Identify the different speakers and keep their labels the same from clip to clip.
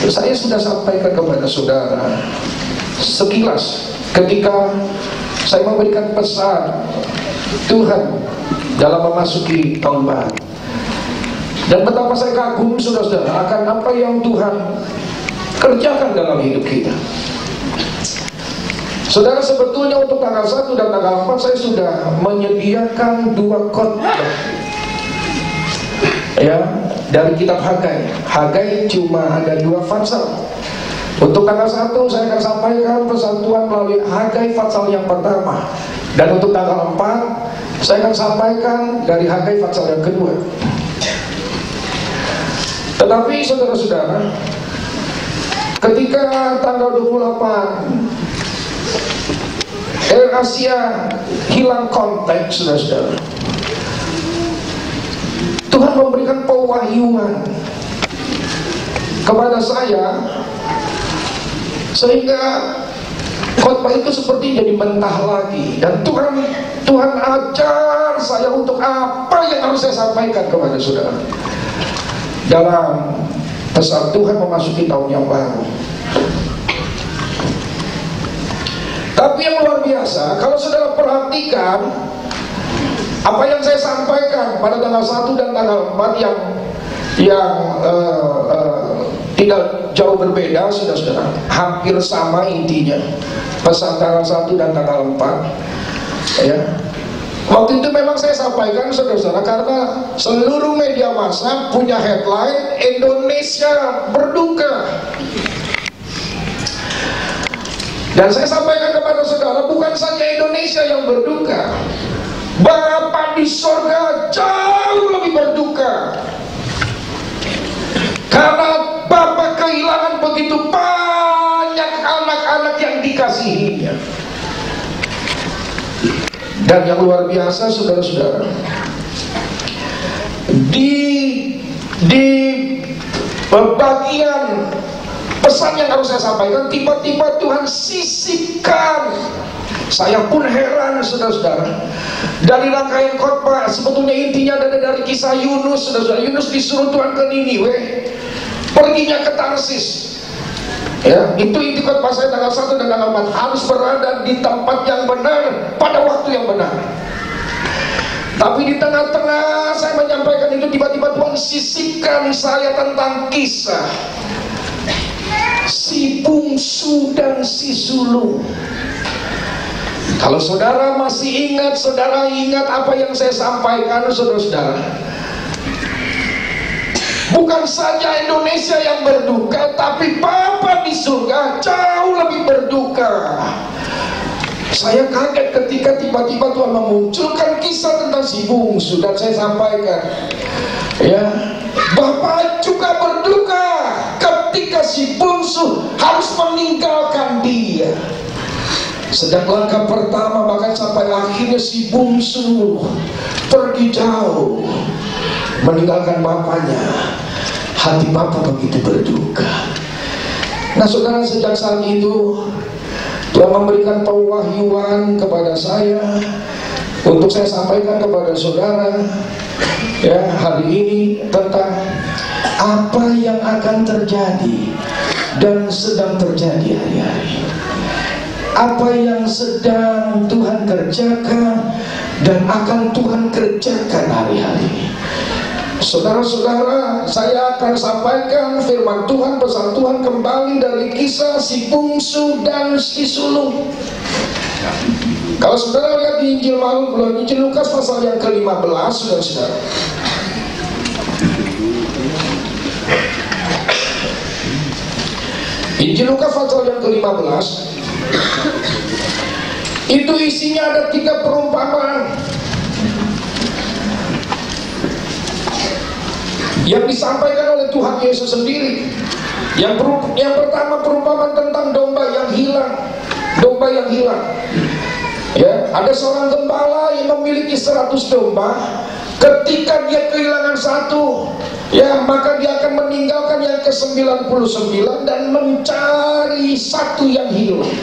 Speaker 1: Saya sudah sampaikan kepada saudara sekilas ketika saya memberikan pesan Tuhan dalam memasuki tahun baru, dan betapa saya kagum saudara-saudara akan apa yang Tuhan kerjakan dalam hidup kita. Saudara, sebetulnya untuk tanggal 1 dan tanggal 4 saya sudah menyediakan 2 khotbah ya, dari kitab Hagai. Hagai cuma ada 2 pasal. Untuk tanggal 1 saya akan sampaikan pesan Tuhan melalui Hagai pasal yang pertama, dan untuk tanggal 4 saya akan sampaikan dari Hagai pasal yang kedua. Tetapi saudara-saudara, ketika tanggal 28 Air Asia hilang kontak, saudara-saudara, Tuhan memberikan pewahyuan kepada saya, sehingga khotbah itu seperti jadi mentah lagi. Dan Tuhan ajar saya untuk apa yang harus saya sampaikan kepada saudara dalam pesan Tuhan memasuki tahun yang baru. Tapi yang luar biasa, kalau saudara perhatikan apa yang saya sampaikan pada tanggal 1 dan tanggal 4 yang tidak jauh berbeda, saudara-saudara, hampir sama intinya. Pesan tanggal 1 dan tanggal 4 ya. Waktu itu memang saya sampaikan, saudara-saudara, karena seluruh media massa punya headline Indonesia berduka. Dan saya sampaikan kepada saudara, bukan saja Indonesia yang berduka, Bapa di sorga jauh lebih berduka, karena Bapa kehilangan begitu banyak anak-anak yang dikasihinya. Dan yang luar biasa, saudara-saudara, di bagian pesan yang harus saya sampaikan, tiba-tiba Tuhan sisipkan. Saya pun heran, saudara-saudara, dari rangkaian khotbah sebetulnya intinya ada dari kisah Yunus, saudara-saudara. Yunus disuruh Tuhan ke Niniwe, perginya ke Tarsis ya. Itu inti khotbah saya tanggal 1 dan tanggal 4, harus berada di tempat yang benar pada waktu yang benar. Tapi di tengah-tengah saya menyampaikan itu, tiba-tiba Tuhan sisipkan saya tentang kisah si bungsu dan si sulung. Kalau saudara masih ingat, saudara ingat apa yang saya sampaikan, saudara-saudara, bukan saja Indonesia yang berduka, tapi Bapa di surga jauh lebih berduka. Saya kaget ketika tiba-tiba Tuhan memunculkan kisah tentang si bungsu, dan saya sampaikan ya, Bapa juga berduka ketika si bungsu harus meninggalkan dia. Sedang langkah pertama, bahkan sampai akhirnya si bungsu pergi jauh meninggalkan bapaknya. Hati Bapa begitu berduka. Nah saudara, sejak saat itu Tuhan memberikan pewahyuan kepada saya untuk saya sampaikan kepada saudara ya hari ini tentang apa yang akan terjadi dan sedang terjadi hari-hari. Apa yang sedang Tuhan kerjakan dan akan Tuhan kerjakan hari-hari ini. Saudara-saudara, saya akan sampaikan firman Tuhan, pesan Tuhan kembali dari kisah si bungsu dan si sulung. Kalau saudara lihat di Injil Injil Lukas pasal yang ke-15, saudara-saudara, Injil Lukas pasal yang ke-15 itu isinya ada 3 perumpamaan yang disampaikan oleh Tuhan Yesus sendiri. Yang pertama perumpamaan tentang domba yang hilang. Domba yang hilang ya, ada seorang gembala yang memiliki 100 domba. Ketika dia kehilangan 1 ya, maka dia akan meninggalkan yang ke-99 dan mencari 1 yang hilang.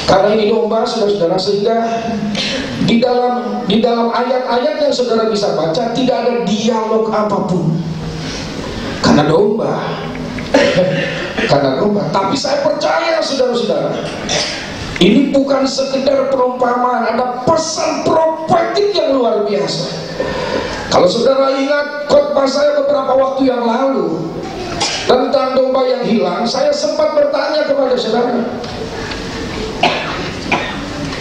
Speaker 1: Karena ini domba, saudara-saudara, sehingga di dalam ayat-ayat yang saudara bisa baca tidak ada dialog apapun. Karena domba Kandang domba. Tapi saya percaya saudara-saudara, ini bukan sekedar perumpamaan, ada pesan profetik yang luar biasa. Kalau saudara ingat khotbah saya beberapa waktu yang lalu tentang domba yang hilang, saya sempat bertanya kepada saudara.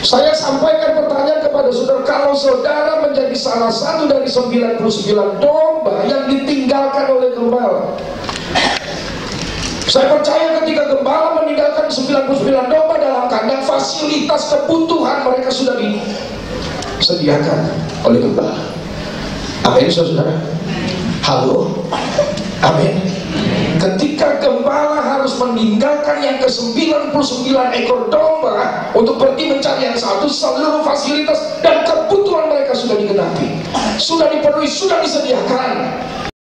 Speaker 1: Saya sampaikan pertanyaan kepada saudara, kalau saudara menjadi salah satu dari 99 domba yang ditinggalkan oleh gembala, saya percaya ketika gembala meninggalkan 99 domba dalam kandang, fasilitas kebutuhan mereka sudah disediakan oleh gembala. Amin saudara. Halo. Amin. Ketika gembala harus meninggalkan yang ke-99 ekor domba untuk pergi mencari yang satu, seluruh fasilitas dan kebutuhan mereka sudah digenapi, sudah dipenuhi, sudah disediakan.